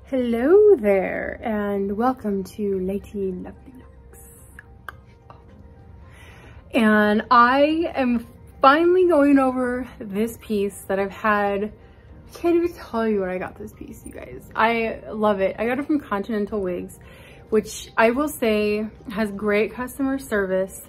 Hello there and welcome to Lady Lovely Looks. And I am finally going over this piece that I've had. I can't even tell you when I got this piece, you guys. I love it. I got it from Continental Wigs, which I will say has great customer service.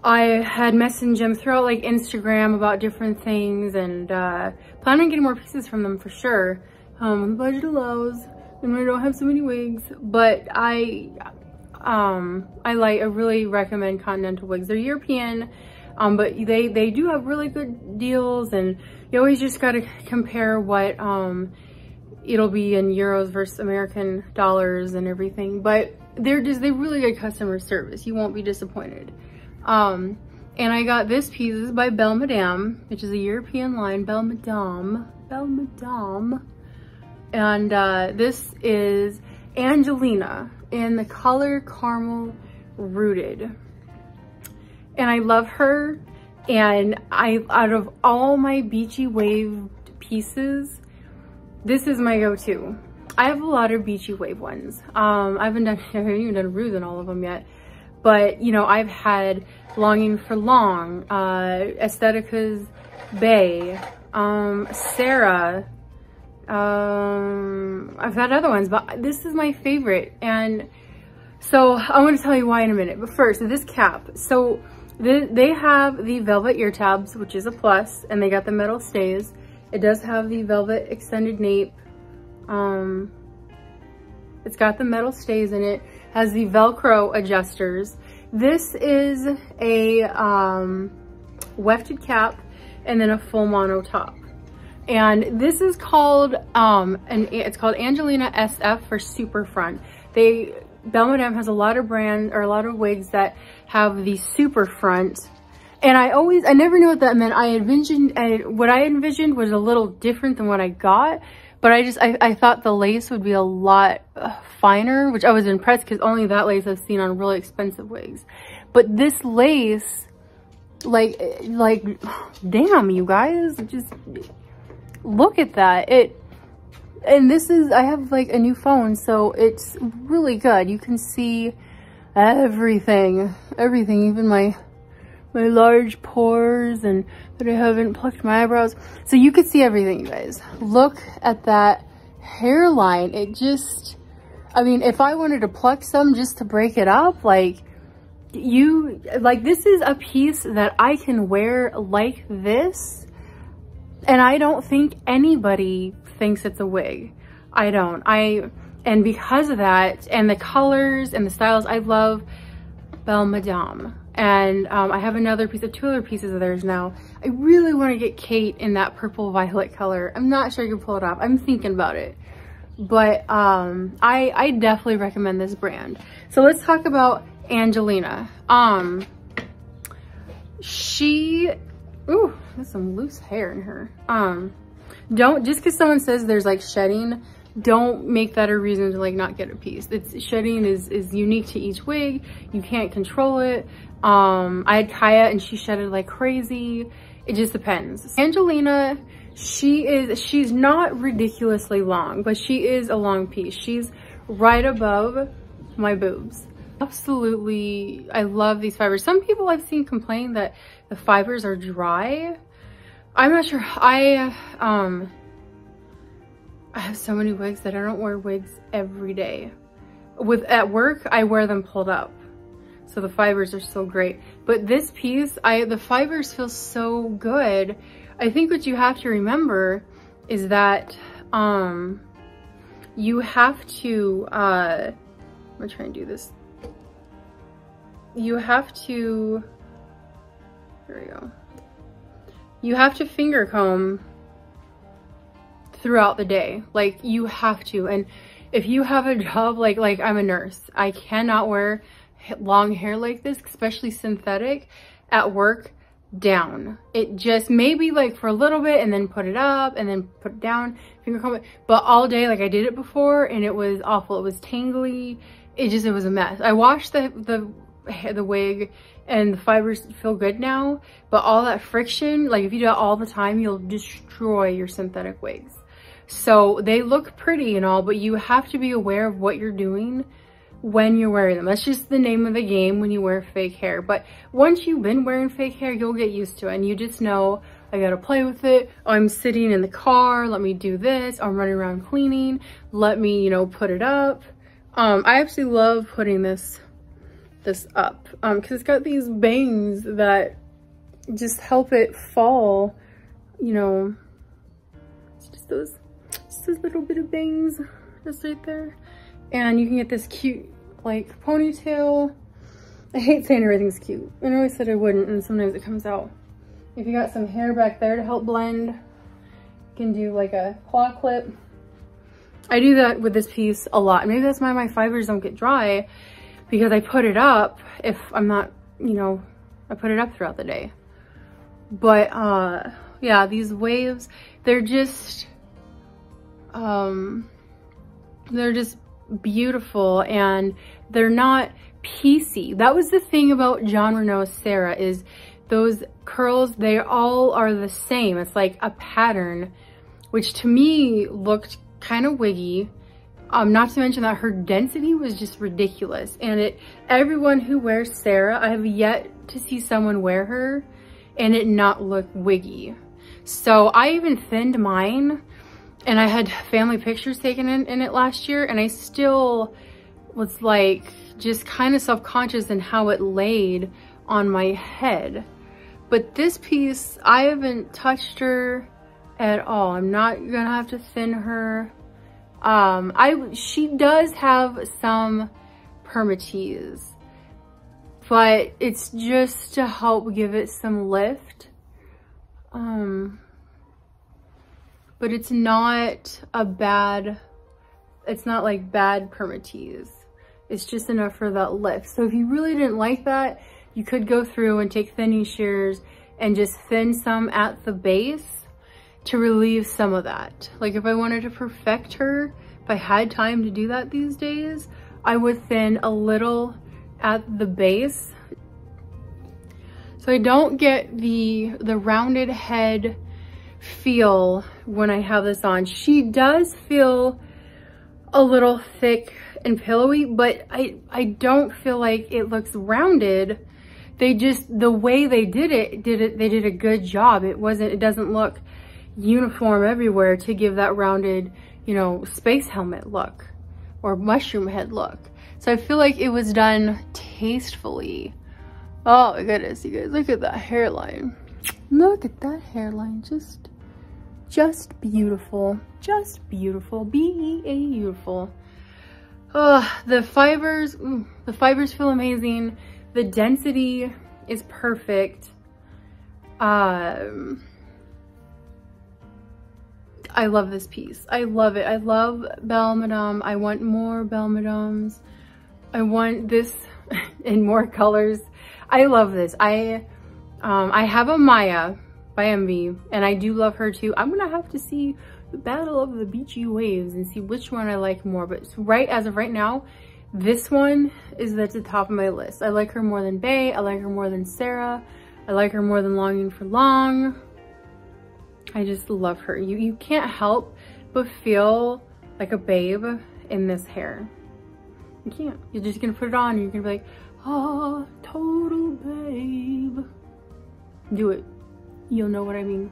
I had messaged them throughout like Instagram about different things and plan on getting more pieces from them for sure. When the budget allows and I don't have so many wigs, but I really recommend Continental Wigs. They're European, but they do have really good deals, and you always just got to compare what it'll be in euros versus American dollars and everything. But they're really good customer service. You won't be disappointed. And I got this piece. This is by Belle Madame, which is a European line. Belle Madame. And this is Angelina in the color Caramel Rooted. And I love her. And out of all my beachy wave pieces, this is my go-to. I have a lot of beachy wave ones. I haven't even done Ruse in all of them yet. But, you know, I've had Longing for Long, Aesthetica's Bay, Sarah. I've had other ones, but this is my favorite. And so I want to tell you why in a minute. But first, this cap. So they have the velvet ear tabs, which is a plus, and they got the metal stays. It does have the velvet extended nape. It's got the metal stays in it. Has the Velcro adjusters. This is a wefted cap and then a full mono top. And this is called it's called Angelina SF for Super Front. Belle Madame has a lot of wigs that have the super front. And I never knew what that meant. What I envisioned was a little different than what I got. But I thought the lace would be a lot finer, which I was impressed because only that lace I've seen on really expensive wigs. But this lace, like, damn, you guys, just look at that. And this is, I have like a new phone, so it's really good. You can see everything, even my large pores, and that I haven't plucked my eyebrows. So you could see everything, you guys. Look at that hairline. It just, I mean, if I wanted to pluck some just to break it up, this is a piece that I can wear like this. And I don't think anybody thinks it's a wig. I don't. And because of that, and the colors and the styles, I love Belle Madame. And I have two other pieces of theirs now. I really want to get Kate in that purple violet color. I'm not sure I can pull it off. I'm thinking about it. But I definitely recommend this brand. So let's talk about Angelina. Ooh, there's some loose hair in her. Just because someone says there's like shedding, don't make that a reason to like not get a piece. Shedding is unique to each wig. You can't control it. I had Kaya and she shedded like crazy. It just depends. Angelina, she's not ridiculously long, but she is a long piece. She's right above my boobs. Absolutely, I love these fibers. Some people I've seen complain that the fibers are dry. I'm not sure. I have so many wigs that I don't wear wigs every day. At work, I wear them pulled up, so the fibers are so great. But this piece, the fibers feel so good. I think what you have to remember is that you have to. I'm gonna try and do this. You have to, there we go. You have to finger comb throughout the day. Like, you have to. And if you have a job, like I'm a nurse, I cannot wear long hair like this, especially synthetic, at work down. It just, maybe like for a little bit and then put it up and then put it down, finger comb it. But all day, like I did it before, and it was awful. It was tangly. It was a mess. I washed the wig and the fibers feel good now, but all that friction, like if you do it all the time, you'll destroy your synthetic wigs. So they look pretty and all, but you have to be aware of what you're doing when you're wearing them. That's just the name of the game when you wear fake hair. But once you've been wearing fake hair, you'll get used to it, and you just know, I gotta play with it. I'm sitting in the car, let me do this. I'm running around cleaning, let me, you know, put it up. I actually love putting this up because it's got these bangs that just help it fall, you know. It's just those little bit of bangs just right there. And you can get this cute, like, ponytail. I hate saying everything's cute. I know I said I wouldn't, and sometimes it comes out. If you got some hair back there to help blend, you can do like a claw clip. I do that with this piece a lot. Maybe that's why my fibers don't get dry, because I put it up if I'm not, you know, I put it up throughout the day. But yeah, these waves, they're just beautiful, and they're not piecey. That was the thing about Jon Renau Sarah, is those curls, they all are the same. It's like a pattern, which to me looked kind of wiggy. Not to mention that her density was just ridiculous. And everyone who wears Sarah, I have yet to see someone wear her and it not look wiggy. So I even thinned mine, and I had family pictures taken in it last year, and I still was like just kind of self-conscious in how it laid on my head. But this piece, I haven't touched her at all. I'm not gonna have to thin her. She does have some permatease, but it's just to help give it some lift. But it's not like bad permatease. It's just enough for that lift. So if you really didn't like that, you could go through and take thinning shears and just thin some at the base to relieve some of that. Like if I wanted to perfect her, if I had time to do that these days, I would thin a little at the base. So I don't get the rounded head feel when I have this on. She does feel a little thick and pillowy, but I don't feel like it looks rounded. The way they did it, they did a good job. It doesn't look uniform everywhere to give that rounded, you know, space helmet look or mushroom head look. So I feel like it was done tastefully. Oh my goodness, you guys, look at that hairline. Look at that hairline, just beautiful, just beautiful, beautiful. Oh, the fibers feel amazing. The density is perfect. I love this piece. I love it. I love Belle Madame. I want more Belle Madames. I want this in more colors. I love this. I have a Maya by Envy, and I do love her too. I'm gonna have to see the Battle of the Beachy Waves and see which one I like more. But as of right now, this one is at the top of my list. I like her more than Bae. I like her more than Sarah. I like her more than Longing for Long. I just love her. You can't help but feel like a babe in this hair. You can't. You're just gonna put it on and you're gonna be like, oh, total babe. Do it. You'll know what I mean.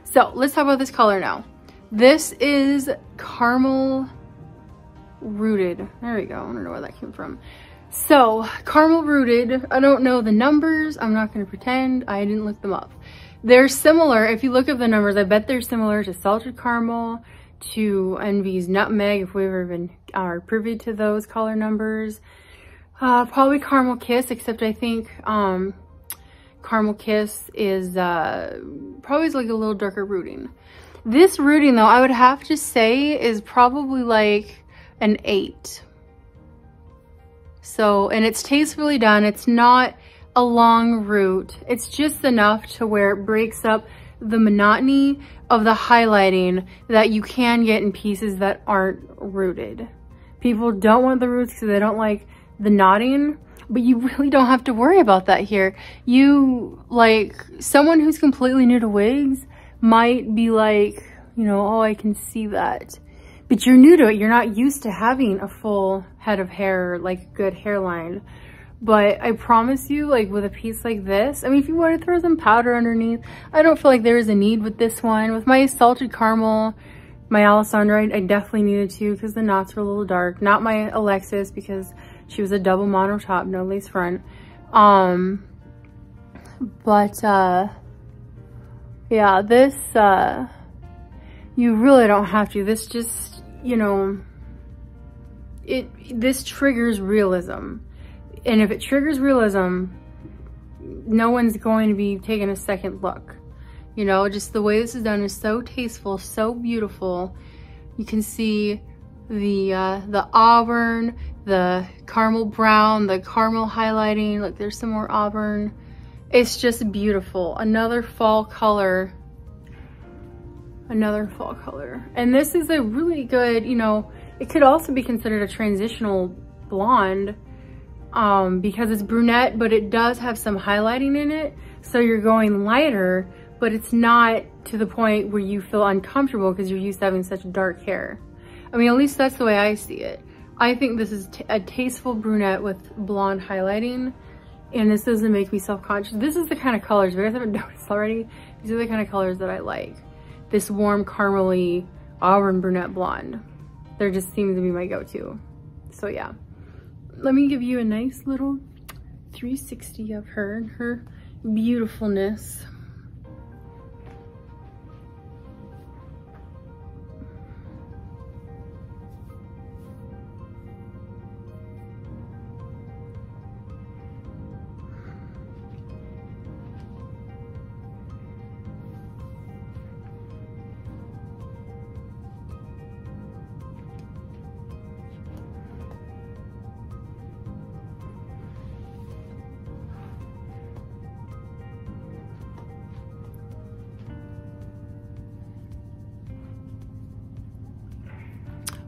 So let's talk about this color now. This is Caramel Rooted. There we go. I don't know where that came from. So Caramel Rooted, I don't know the numbers. I'm not gonna pretend. I didn't look them up. They're similar. If you look at the numbers, I bet they're similar to Salted Caramel, to Envy's Nutmeg, if we ever even are privy to those color numbers. Probably Caramel Kiss, except I think Caramel Kiss is probably like a little darker rooting. This rooting though, I would have to say is probably like an 8. So, and it's tastefully done. It's not a long root. It's just enough to where it breaks up the monotony of the highlighting that you can get in pieces that aren't rooted. People don't want the roots because they don't like the knotting, but you really don't have to worry about that here. You, like, someone who's completely new to wigs might be like, You know, oh, I can see that. But you're new to it. You're not used to having a full head of hair, like good hairline. But I promise you, like with a piece like this, I mean, if you want to throw some powder underneath, I don't feel like there is a need with this one. With my salted caramel, my Alessandra, I definitely needed to because the knots were a little dark. Not my Alexis because she was a double mono top, no lace front. Yeah, this, you really don't have to. This just, you know, this triggers realism. And if it triggers realism, no one's going to be taking a second look. You know, just the way this is done is so tasteful, so beautiful. You can see the auburn, the caramel brown, the caramel highlighting. Look, there's some more auburn. It's just beautiful. Another fall color. Another fall color. And this is a really good, you know, it could also be considered a transitional blonde because it's brunette, but it does have some highlighting in it. So you're going lighter, but it's not to the point where you feel uncomfortable because you're used to having such dark hair. I mean, at least that's the way I see it. I think this is a tasteful brunette with blonde highlighting, and this doesn't make me self-conscious. This is the kind of colors, if you guys haven't noticed already, these are the kind of colors that I like. This warm, caramely, auburn brunette blonde. There just seems to be my go-to. So yeah, let me give you a nice little 360 of her and her beautifulness.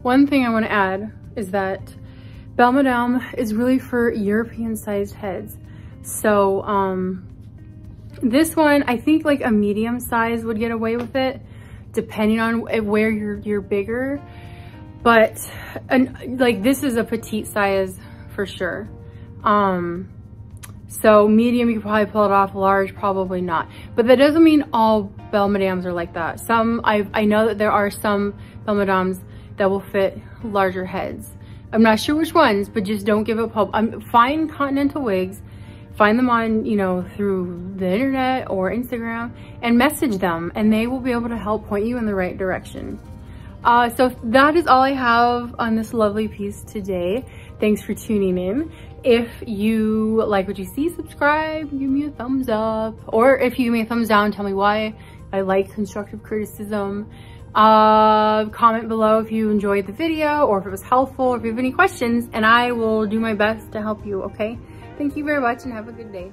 One thing I want to add is that Belle Madame is really for European sized heads. So this one, I think like a medium size would get away with it, depending on where you're bigger. But like this is a petite size for sure. So medium, you could probably pull it off. Large, probably not. But that doesn't mean all Belle Madames are like that. Some, I know that there are some Belle Madames that will fit larger heads. I'm not sure which ones, but just don't give up hope. Find Continental wigs, find them on, you know, through the internet or Instagram, and message them, and they will be able to help point you in the right direction. So that is all I have on this lovely piece today. Thanks for tuning in. If you like what you see, subscribe, give me a thumbs up, or if you give me a thumbs down, tell me why. I like constructive criticism. Comment below if you enjoyed the video or if it was helpful, or if you have any questions, and I will do my best to help you, okay? Thank you very much and have a good day.